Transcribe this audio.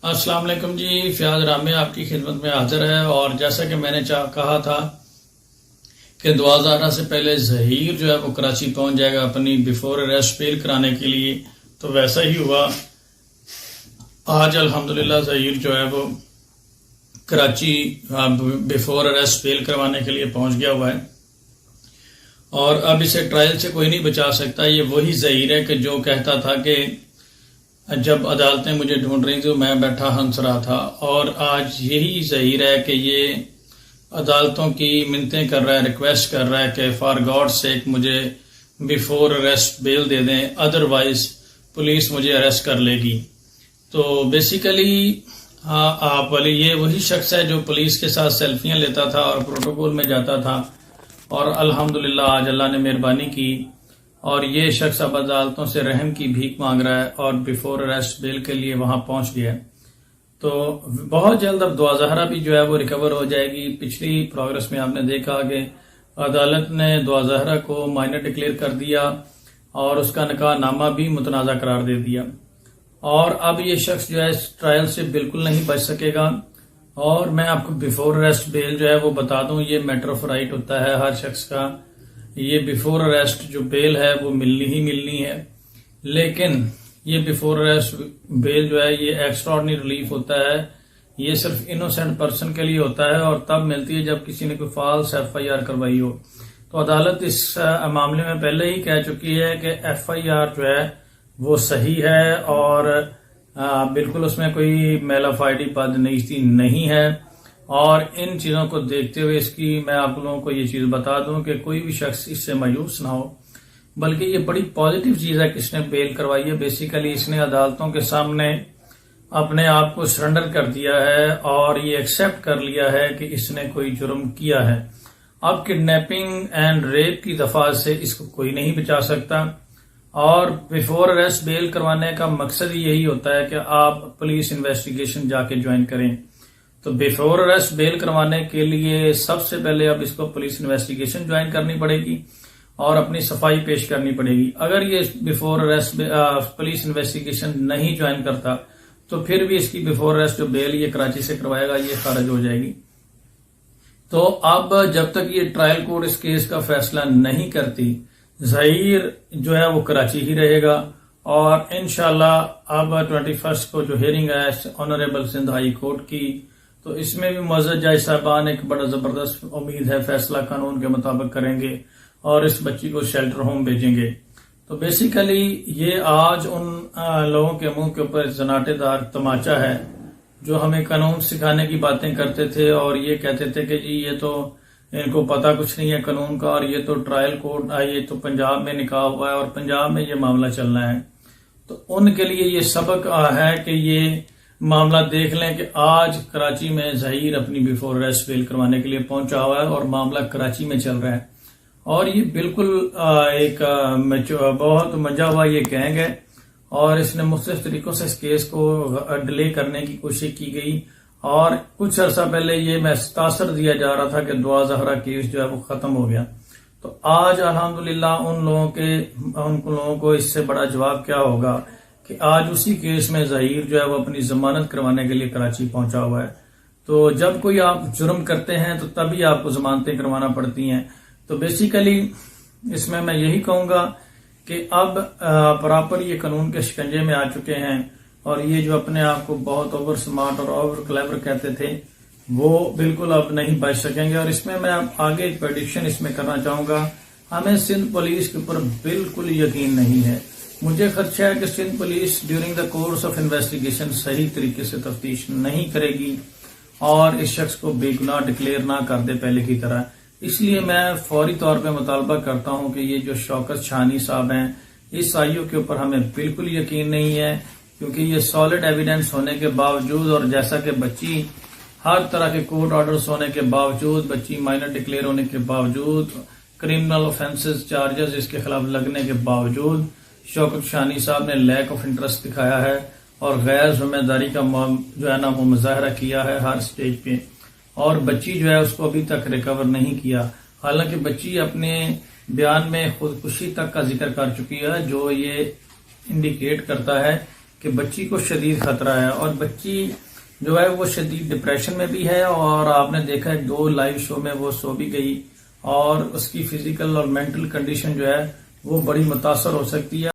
السلام علیکم جی، فیاض رامے آپ کی خدمت میں حاضر ہے۔ اور جیسا کہ میں نے کہا تھا کہ دعا زہرا سے پہلے ظہیر جو ہے وہ کراچی پہنچ جائے گا اپنی بیفور اریسٹ بیل کرانے کے لیے، تو ویسا ہی ہوا۔ آج الحمدللہ ظہیر جو ہے وہ کراچی بیفور اریسٹ بیل کروانے کے لیے پہنچ گیا ہوا ہے، اور اب اسے ٹرائل سے کوئی نہیں بچا سکتا۔ یہ وہی ظہیر ہے کہ جو کہتا تھا کہ جب عدالتیں مجھے ڈھونڈ رہی تھی میں بیٹھا ہنس رہا تھا، اور آج یہی ظہیر ہے کہ یہ عدالتوں کی منتیں کر رہا ہے، ریکویسٹ کر رہا ہے کہ فار گاڈ سیک مجھے بیفور اریسٹ بیل دے دیں، ادروائز پولیس مجھے اریسٹ کر لے گی۔ تو بیسیکلی یہ وہی شخص ہے جو پولیس کے ساتھ سیلفیاں لیتا تھا اور پروٹوکول میں جاتا تھا، اور الحمدللہ آج اللہ نے مہربانی کی اور یہ شخص اب عدالتوں سے رحم کی بھیک مانگ رہا ہے اور بیفور اریسٹ بیل کے لیے وہاں پہنچ گیا ہے۔ تو بہت جلد اب دعا زہرا بھی جو ہے وہ ریکور ہو جائے گی۔ پچھلی پروگرس میں آپ نے دیکھا کہ عدالت نے دعا زہرا کو مائنر ڈکلیئر کر دیا اور اس کا نکاح نامہ بھی متنازع قرار دے دیا، اور اب یہ شخص جو ہے اس ٹرائل سے بالکل نہیں بچ سکے گا۔ اور میں آپ کو بیفور اریسٹ بیل جو ہے وہ بتا دوں، یہ میٹر آف رائٹ ہوتا ہے ہر شخص کا۔ یہ بیفور اریسٹ جو بیل ہے وہ ملنی ہی ملنی ہے، لیکن یہ بیفور اریسٹ بیل جو ہے یہ ایکسٹرا آرڈنری ریلیف ہوتا ہے۔ یہ صرف انوسینٹ پرسن کے لیے ہوتا ہے اور تب ملتی ہے جب کسی نے کوئی فالس ایف آئی آر کروائی ہو۔ تو عدالت اس معاملے میں پہلے ہی کہہ چکی ہے کہ ایف آئی آر جو ہے وہ صحیح ہے اور بالکل اس میں کوئی میلا فائڈی پد نہیں ہے۔ اور ان چیزوں کو دیکھتے ہوئے اس کی میں آپ لوگوں کو یہ چیز بتا دوں کہ کوئی بھی شخص اس سے مایوس نہ ہو، بلکہ یہ بڑی پازیٹیو چیز ہے کہ اس نے بیل کروائی ہے۔ بیسیکلی اس نے عدالتوں کے سامنے اپنے آپ کو سرنڈر کر دیا ہے اور یہ ایکسیپٹ کر لیا ہے کہ اس نے کوئی جرم کیا ہے۔ اب کڈنیپنگ اینڈ ریپ کی دفعہ سے اس کو کوئی نہیں بچا سکتا، اور بیفور اریسٹ بیل کروانے کا مقصد یہی ہوتا ہے کہ آپ پولیس انویسٹیگیشن جا کے جوائن کریں۔ تو بیفور اریسٹ بیل کروانے کے لیے سب سے پہلے اب اس کو پولیس انویسٹیگیشن جوائن کرنی پڑے گی اور اپنی صفائی پیش کرنی پڑے گی۔ اگر یہ بیفور اریسٹ پولیس انویسٹیگیشن نہیں جوائن کرتا تو پھر بھی اس کی بیفور اریسٹ جو بیل یہ کراچی سے کروائے گا یہ خارج ہو جائے گی۔ تو اب جب تک یہ ٹرائل کورٹ اس کیس کا فیصلہ نہیں کرتی، ظہیر جو ہے وہ کراچی ہی رہے گا، اور انشاءاللہ اب 21 کو جو ہیئرنگ ہے آنریبل سندھ ہائی کورٹ کی، تو اس میں بھی معزز جج صاحبان ایک بڑا زبردست امید ہے فیصلہ قانون کے مطابق کریں گے اور اس بچی کو شیلٹر ہوم بھیجیں گے۔ تو بیسیکلی یہ آج ان لوگوں کے منہ کے اوپر زناٹے دار تماچا ہے جو ہمیں قانون سکھانے کی باتیں کرتے تھے اور یہ کہتے تھے کہ جی یہ تو ان کو پتہ کچھ نہیں ہے قانون کا، اور یہ تو ٹرائل کورٹ یہ تو پنجاب میں نکاح ہوا ہے اور پنجاب میں یہ معاملہ چلنا ہے۔ تو ان کے لیے یہ سبق ہے کہ یہ معاملہ دیکھ لیں کہ آج کراچی میں ظہیر اپنی بیفور اریسٹ بیل کروانے کے لیے پہنچا ہوا ہے اور معاملہ کراچی میں چل رہا ہے، اور یہ بالکل ایک بہت مزہ ہوا یہ کہیں گے، اور اس نے مختلف طریقوں سے اس کیس کو ڈیلے کرنے کی کوشش کی گئی، اور کچھ عرصہ پہلے یہ تاثر دیا جا رہا تھا کہ دعا زہرا کیس جو ہے وہ ختم ہو گیا۔ تو آج الحمدللہ ان لوگوں کو اس سے بڑا جواب کیا ہوگا کہ آج اسی کیس میں ظہیر جو ہے وہ اپنی ضمانت کروانے کے لیے کراچی پہنچا ہوا ہے۔ تو جب کوئی آپ جرم کرتے ہیں تو تبھی آپ کو ضمانتیں کروانا پڑتی ہیں۔ تو بیسیکلی اس میں یہی کہوں گا کہ اب پراپر یہ قانون کے شکنجے میں آ چکے ہیں، اور یہ جو اپنے آپ کو بہت اوور سمارٹ اور اوور کلیور کہتے تھے وہ بالکل اب نہیں بچ سکیں گے۔ اور اس میں آگے ایک پریڈکشن اس میں کرنا چاہوں گا، ہمیں سندھ پولیس کے اوپر بالکل یقین نہیں ہے۔ مجھے خدشہ ہے کہ Sindh police during the course of investigation صحیح طریقے سے تفتیش نہیں کرے گی اور اس شخص کو بے گناہ ڈکلیئر نہ کر دے پہلے کی طرح۔ اس لیے میں فوری طور پہ مطالبہ کرتا ہوں کہ یہ جو شوکت چھانی صاحب ہیں، اس آئیو کے اوپر ہمیں بالکل یقین نہیں ہے، کیونکہ یہ سالڈ ایویڈنس ہونے کے باوجود، اور جیسا کہ بچی ہر طرح کے کورٹ آرڈرز ہونے کے باوجود، بچی مائنر ڈکلیئر ہونے کے باوجود، کرمنل آفینسز چارجز اس کے خلاف لگنے کے باوجود شوکت شانی صاحب نے لیک آف انٹرسٹ دکھایا ہے اور غیر ذمہ داری کا جو ہے نا وہ مظاہرہ کیا ہے ہر سٹیج پہ، اور بچی جو ہے اس کو ابھی تک ریکور نہیں کیا، حالانکہ بچی اپنے بیان میں خودکشی تک کا ذکر کر چکی ہے، جو یہ انڈیکیٹ کرتا ہے کہ بچی کو شدید خطرہ ہے، اور بچی جو ہے وہ شدید ڈپریشن میں بھی ہے، اور آپ نے دیکھا ہے 2 لائیو شو میں وہ سو بھی گئی، اور اس کی فزیکل اور مینٹل کنڈیشن جو ہے وہ بڑی متاثر ہو سکتی ہے۔